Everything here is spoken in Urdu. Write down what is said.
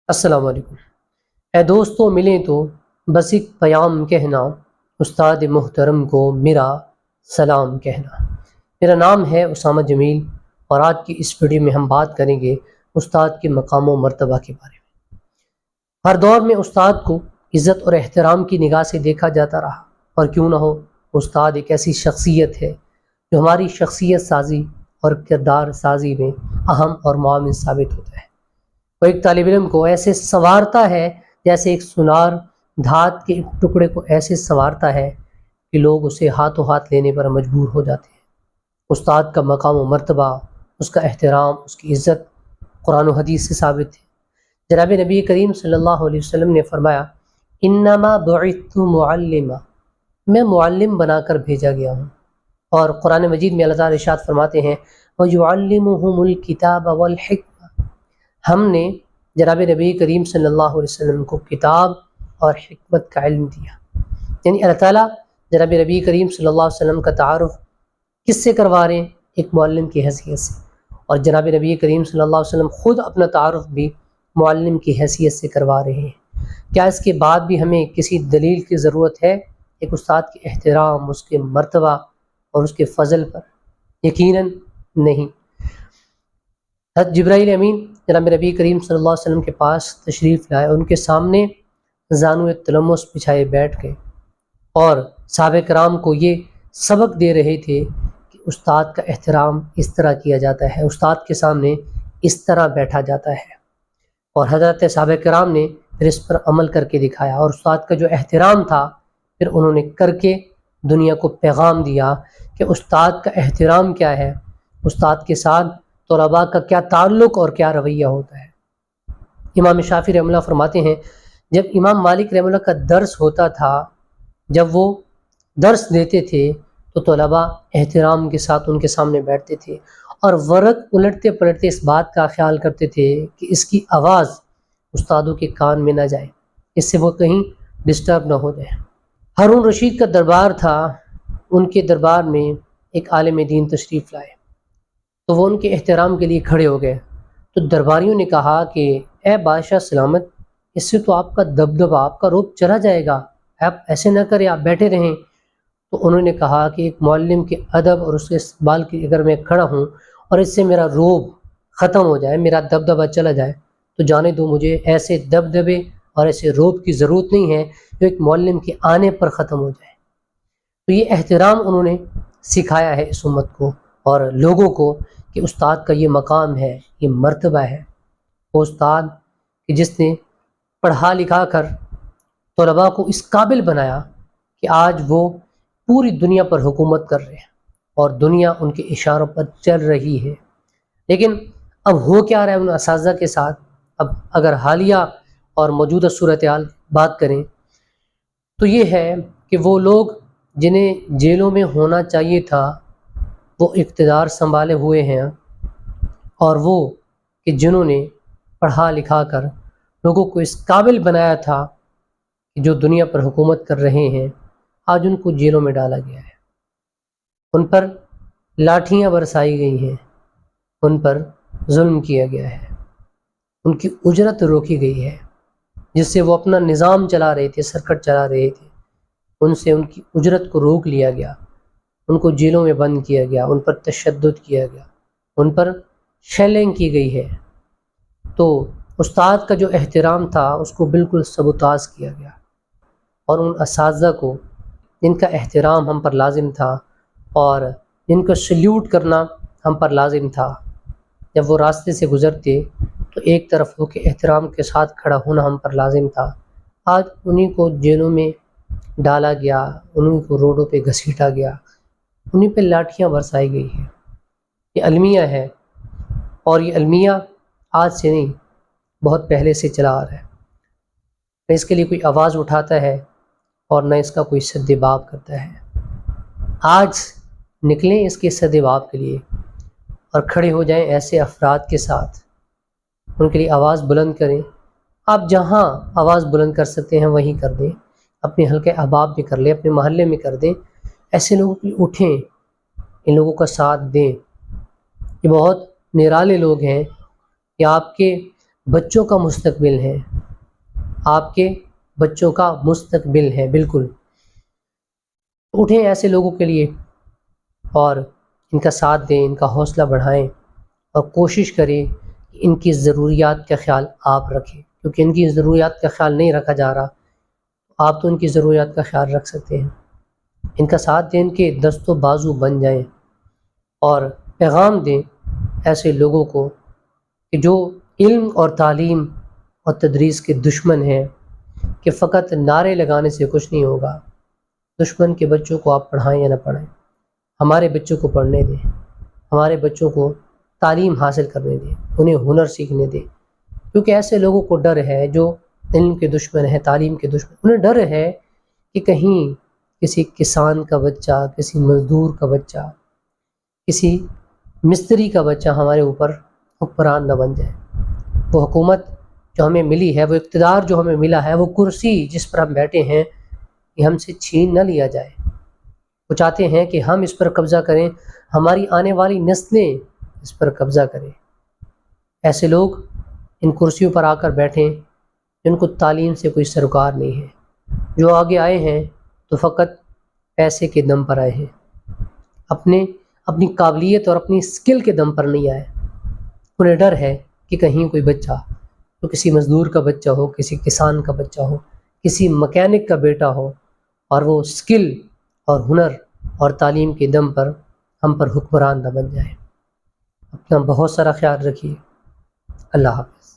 السلام علیکم۔ اے دوستوں ملیں تو بس ایک پیام کہنا، استاد محترم کو میرا سلام کہنا۔ میرا نام ہے اسامہ جمیل اور آج کی اس ویڈیو میں ہم بات کریں گے استاد کے مقام و مرتبہ کے بارے میں۔ ہر دور میں استاد کو عزت اور احترام کی نگاہ سے دیکھا جاتا رہا، اور کیوں نہ ہو، استاد ایک ایسی شخصیت ہے جو ہماری شخصیت سازی اور کردار سازی میں اہم اور معاون ثابت ہوتا ہے۔ وہ ایک طالب علم کو ایسے سنوارتا ہے جیسے ایک سونار دھات کے ایک ٹکڑے کو ایسے سنوارتا ہے کہ لوگ اسے ہاتھوں ہاتھ لینے پر مجبور ہو جاتے ہیں۔ استاد کا مقام و مرتبہ، اس کا احترام، اس کی عزت قرآن و حدیث سے ثابت ہے۔ جناب نبی کریم صلی اللہ علیہ وسلم نے فرمایا، انما بعثت معلما، میں معلم بنا کر بھیجا گیا ہوں۔ اور قرآن مجید میں اللہ تعالیٰ ارشاد فرماتے ہیں، وَيُعَلِّمُهُمُ الْكِتَابَ وَالْحِکْمَةَ، ہم نے جناب نبی کریم صلی اللہ علیہ وسلم کو کتاب اور حکمت کا علم دیا۔ یعنی اللہ تعالیٰ جناب نبی کریم صلی اللہ علیہ وسلم کا تعارف کس سے کروا رہے ہیں؟ ایک معلم کی حیثیت سے۔ اور جناب نبی کریم صلی اللہ علیہ وسلم خود اپنا تعارف بھی معلم کی حیثیت سے کروا رہے ہیں۔ کیا اس کے بعد بھی ہمیں کسی دلیل کی ضرورت ہے؟ ایک استاد کے احترام، اس کے مرتبہ اور اس کے فضل پر یقیناً نہیں۔ حضرت جبرائیل امین جناب نبی کریم صلی اللہ علیہ وسلم کے پاس تشریف لائے، ان کے سامنے زانو تلمس بچھائے بیٹھ گئے اور صحابہ کرام کو یہ سبق دے رہے تھے کہ استاد کا احترام اس طرح کیا جاتا ہے، استاد کے سامنے اس طرح بیٹھا جاتا ہے۔ اور حضرت صحابہ کرام نے پھر اس پر عمل کر کے دکھایا، اور استاد کا جو احترام تھا پھر انہوں نے کر کے دنیا کو پیغام دیا کہ استاد کا احترام کیا ہے، استاد کے ساتھ طلباء کا کیا تعلق اور کیا رویہ ہوتا ہے۔ امام شافعی رحمہ اللہ فرماتے ہیں، جب امام مالک رحمہ اللہ کا درس ہوتا تھا، جب وہ درس دیتے تھے تو طلباء احترام کے ساتھ ان کے سامنے بیٹھتے تھے اور ورق الٹتے پلٹتے اس بات کا خیال کرتے تھے کہ اس کی آواز استادوں کے کان میں نہ جائے، اس سے وہ کہیں ڈسٹرب نہ ہو جائے۔ ہارون رشید کا دربار تھا، ان کے دربار میں ایک عالم دین تشریف لائے تو وہ ان کے احترام کے لیے کھڑے ہو گئے، تو درباریوں نے کہا کہ اے بادشاہ سلامت، اس سے تو آپ کا دبدبہ، آپ کا رعب چلا جائے گا، آپ ایسے نہ کریں، آپ بیٹھے رہیں۔ تو انہوں نے کہا کہ ایک معلم کے ادب اور اس کے استقبال کی اگر میں کھڑا ہوں اور اس سے میرا رعب ختم ہو جائے، میرا دبدبہ چلا جائے، تو جانے دو، مجھے ایسے دبدبے اور ایسے رعب کی ضرورت نہیں ہے جو ایک معلم کے آنے پر ختم ہو جائے۔ تو یہ احترام انہوں نے سکھایا ہے اس امت کو اور لوگوں کو کہ استاد کا یہ مقام ہے، یہ مرتبہ ہے۔ وہ استاد کہ جس نے پڑھا لکھا کر طلباء کو اس قابل بنایا کہ آج وہ پوری دنیا پر حکومت کر رہے ہیں اور دنیا ان کے اشاروں پر چل رہی ہے۔ لیکن اب ہو کیا رہا ہے ان اساتذہ کے ساتھ؟ اب اگر حالیہ اور موجودہ صورتحال بات کریں تو یہ ہے کہ وہ لوگ جنہیں جیلوں میں ہونا چاہیے تھا وہ اقتدار سنبھالے ہوئے ہیں، اور وہ کہ جنہوں نے پڑھا لکھا کر لوگوں کو اس قابل بنایا تھا کہ جو دنیا پر حکومت کر رہے ہیں، آج ان کو جیلوں میں ڈالا گیا ہے، ان پر لاٹھیاں برسائی گئی ہیں، ان پر ظلم کیا گیا ہے، ان کی اجرت روکی گئی ہے، جس سے وہ اپنا نظام چلا رہے تھے، سرکٹ چلا رہے تھے، ان سے ان کی اجرت کو روک لیا گیا، ان کو جیلوں میں بند کیا گیا، ان پر تشدد کیا گیا، ان پر شیلنگ کی گئی ہے۔ تو استاد کا جو احترام تھا اس کو بالکل سبوتاژ کیا گیا، اور ان اساتذہ کو جن کا احترام ہم پر لازم تھا اور جن کو سلیوٹ کرنا ہم پر لازم تھا، جب وہ راستے سے گزرتے تو ایک طرف ہو کے احترام کے ساتھ کھڑا ہونا ہم پر لازم تھا، آج انہیں کو جیلوں میں ڈالا گیا، انہیں کو روڈوں پہ گھسیٹا گیا، انہیں پہ لاٹھیاں برسائی گئی ہیں۔ یہ المیہ ہے، اور یہ المیہ آج سے نہیں، بہت پہلے سے چلا آ رہا ہے، نہ اس کے لیے کوئی آواز اٹھاتا ہے اور نہ اس کا کوئی سد باب کرتا ہے۔ آج نکلیں اس کے سد باب کے لیے اور کھڑے ہو جائیں ایسے افراد کے ساتھ، ان کے لیے آواز بلند کریں۔ آپ جہاں آواز بلند کر سکتے ہیں وہیں کر دیں، اپنے حلقے احباب میں کر لیں، اپنے محلے میں کر دیں، ایسے لوگوں کے لیے اٹھیں، ان لوگوں کا ساتھ دیں۔ یہ بہت نرالے لوگ ہیں، یہ آپ کے بچوں کا مستقبل ہیں، آپ کے بچوں کا مستقبل ہے۔ بالکل اٹھیں ایسے لوگوں کے لیے اور ان کا ساتھ دیں، ان کا حوصلہ بڑھائیں اور کوشش کریں کہ ان کی ضروریات کا خیال آپ رکھیں، کیونکہ ان کی ضروریات کا خیال نہیں رکھا جا رہا، آپ تو ان کی ضروریات کا خیال رکھ سکتے ہیں۔ ان کا ساتھ دیں، ان کے دست و بازو بن جائیں اور پیغام دیں ایسے لوگوں کو کہ جو علم اور تعلیم اور تدریس کے دشمن ہیں، کہ فقط نعرے لگانے سے کچھ نہیں ہوگا۔ دشمن کے بچوں کو آپ پڑھائیں یا نہ پڑھائیں، ہمارے بچوں کو پڑھنے دیں، ہمارے بچوں کو تعلیم حاصل کرنے دیں، انہیں ہنر سیکھنے دیں، کیونکہ ایسے لوگوں کو ڈر ہے جو علم کے دشمن ہیں، تعلیم کے دشمن، انہیں ڈر ہے کہ کہیں کسی کسان کا بچہ، کسی مزدور کا بچہ، کسی مستری کا بچہ ہمارے اوپر حکمران نہ بن جائے۔ وہ حکومت جو ہمیں ملی ہے، وہ اقتدار جو ہمیں ملا ہے، وہ کرسی جس پر ہم بیٹھے ہیں، یہ ہم سے چھین نہ لیا جائے۔ وہ چاہتے ہیں کہ ہم اس پر قبضہ کریں، ہماری آنے والی نسلیں اس پر قبضہ کریں۔ ایسے لوگ ان کرسیوں پر آ کر بیٹھیں جن کو تعلیم سے کوئی سروکار نہیں ہے، جو آگے آئے ہیں تو فقط پیسے کے دم پر آئے ہیں، اپنی قابلیت اور اپنی اسکل کے دم پر نہیں آئے۔ انہیں ڈر ہے کہ کہیں کوئی بچہ تو کسی مزدور کا بچہ ہو، کسی کسان کا بچہ ہو، کسی مکینک کا بیٹا ہو، اور وہ اسکل اور ہنر اور تعلیم کے دم پر ہم پر حکمران نہ بن جائے۔ اپنا بہت سارا خیال رکھیے۔ اللہ حافظ۔